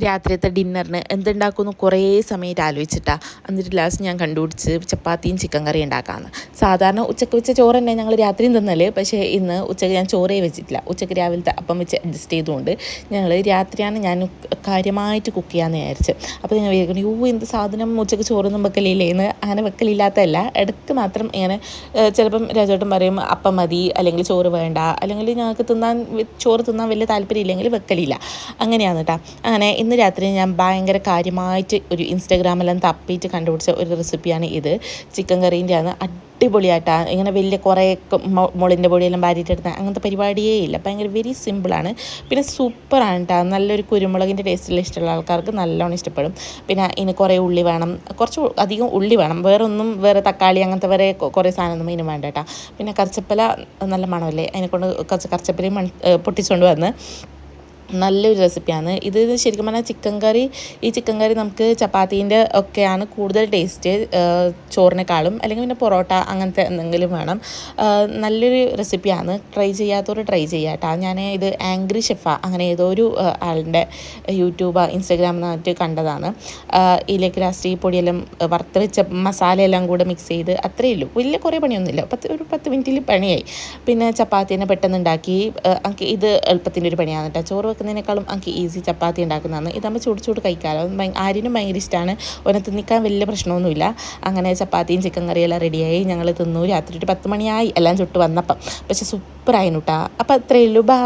രാത്രിയത്തെ ഡിന്നറിന് എന്തുണ്ടാക്കുമെന്ന് കുറേ സമയത്ത് ആലോചിച്ചിട്ടാണ്. എന്നിട്ട് ലാസ്റ്റ് ഞാൻ കണ്ടുപിടിച്ച് ചപ്പാത്തിയും ചിക്കൻ കറി ഉണ്ടാക്കാമെന്ന്. സാധാരണ ഉച്ചയ്ക്ക് വെച്ച ചോറ് തന്നെ ഞങ്ങൾ രാത്രിയും തിന്നൽ. പക്ഷേ ഇന്ന് ഉച്ചയ്ക്ക് ഞാൻ ചോറേ വെച്ചിട്ടില്ല. ഉച്ചയ്ക്ക് രാവിലത്തെ അപ്പം വെച്ച് അഡ്ജസ്റ്റ് ചെയ്തുകൊണ്ട് ഞങ്ങൾ രാത്രിയാണ് ഞാൻ കാര്യമായിട്ട് കുക്ക് ചെയ്യാമെന്ന് വിചാരിച്ച്. അപ്പോൾ ഞാൻ വിചാരിക്കുന്നു എന്ത് സാധനം ഉച്ചയ്ക്ക് ചോറൊന്നും വെക്കലില്ലേ എന്ന്. അങ്ങനെ വെക്കലില്ലാത്തതല്ല, ഇടയ്ക്ക് മാത്രം ഇങ്ങനെ ചിലപ്പം രാജേട്ടൻ പറയും അപ്പം മതി, അല്ലെങ്കിൽ ചോറ് വേണ്ട, അല്ലെങ്കിൽ ഞങ്ങൾക്ക് ചോറ് തിന്നാൻ വലിയ താല്പര്യം ഇല്ലെങ്കിൽ വെക്കലില്ല. അങ്ങനെയാണ് കേട്ടോ. അങ്ങനെ ഇന്ന് രാത്രി ഞാൻ ഭയങ്കര കാര്യമായിട്ട് ഒരു ഇൻസ്റ്റാഗ്രാമെല്ലാം തപ്പിയിട്ട് കണ്ടുപിടിച്ച ഒരു റെസിപ്പിയാണ് ഇത്. ചിക്കൻ കറീൻ്റെയാണ്. അടിപൊളിയായിട്ടാണ്. ഇങ്ങനെ വലിയ കുറേ മുളിൻ്റെ പൊടിയെല്ലാം വാരിയിട്ടെടുത്താൽ അങ്ങനത്തെ പരിപാടിയേ ഇല്ല. ഭയങ്കര വെരി സിമ്പിളാണ്. പിന്നെ സൂപ്പറാണ് കേട്ടോ. നല്ലൊരു കുരുമുളകിൻ്റെ ടേസ്റ്റിൽ ഇഷ്ടമുള്ള ആൾക്കാർക്ക് നല്ലോണം ഇഷ്ടപ്പെടും. പിന്നെ ഇതിന് കുറേ ഉള്ളി വേണം, കുറച്ച് അധികം ഉള്ളി വേണം. വേറെ തക്കാളി അങ്ങനത്തെ കുറേ സാധനമൊന്നും ഇതിന് വേണ്ട കേട്ടോ. പിന്നെ കറിച്ചപ്പല നല്ല മണമല്ലേ, അതിനെക്കൊണ്ട് കുറച്ച് കറിച്ചപ്പലയും പൊട്ടിച്ചുകൊണ്ട് വന്ന് നല്ലൊരു റെസിപ്പിയാണ് ഇത്. ശരിക്കും പറഞ്ഞാൽ ചിക്കൻ കറി നമുക്ക് ചപ്പാത്തീൻ്റെ ഒക്കെയാണ് കൂടുതൽ ടേസ്റ്റ് ചോറിനേക്കാളും. അല്ലെങ്കിൽ പിന്നെ പൊറോട്ട അങ്ങനത്തെ എന്തെങ്കിലും വേണം. നല്ലൊരു റെസിപ്പിയാണ്. ട്രൈ ചെയ്യാത്തവർ ട്രൈ ചെയ്യാം കേട്ടോ. ഞാൻ ഇത് ആംഗ്രി ഷെഫാ അങ്ങനെ ഏതോ ഒരു ആളുടെ യൂട്യൂബ് ഇൻസ്റ്റാഗ്രാമിൽ നിന്നിട്ട് കണ്ടതാണ്. ഇതിലേക്ക് ലാസ്റ്റ് ഈ പൊടിയെല്ലാം വറുത്ത് വെച്ച മസാലയെല്ലാം കൂടെ മിക്സ് ചെയ്ത് അത്രയേ ഉള്ളൂ. വലിയ കുറേ പണിയൊന്നുമില്ല. ഒരു 10 മിനിറ്റിൽ പണിയായി. പിന്നെ ചപ്പാത്തിനെ പെട്ടെന്ന് ഉണ്ടാക്കി. ഇത് എളുപ്പത്തിൻ്റെ ഒരു പണിയാണ് കേട്ടോ. ചോറ് വെക്കുന്നതിനേക്കാളും എനിക്ക് ഈസി ചപ്പാത്തി ഉണ്ടാക്കുന്നതാണ്. ഇതാകുമ്പോൾ ചൂട് കഴിക്കാമല്ലോ. ആരിനും ഭയങ്കര ഇഷ്ടമാണ്. ഒരത്ത് നിൽക്കാൻ വലിയ പ്രശ്നമൊന്നുമില്ല. അങ്ങനെ ചപ്പാത്തിയും ചിക്കൻ കറിയെല്ലാം റെഡിയായി. ഞങ്ങൾ തിന്നു. രാത്രി ഒരു 10 മണിയായി എല്ലാം ചുട്ട് വന്നപ്പം. പക്ഷെ സൂപ്പറായിരുന്നു കേട്ടോ. അപ്പോൾ അത്രയേ ഉള്ളൂ. ബൈ.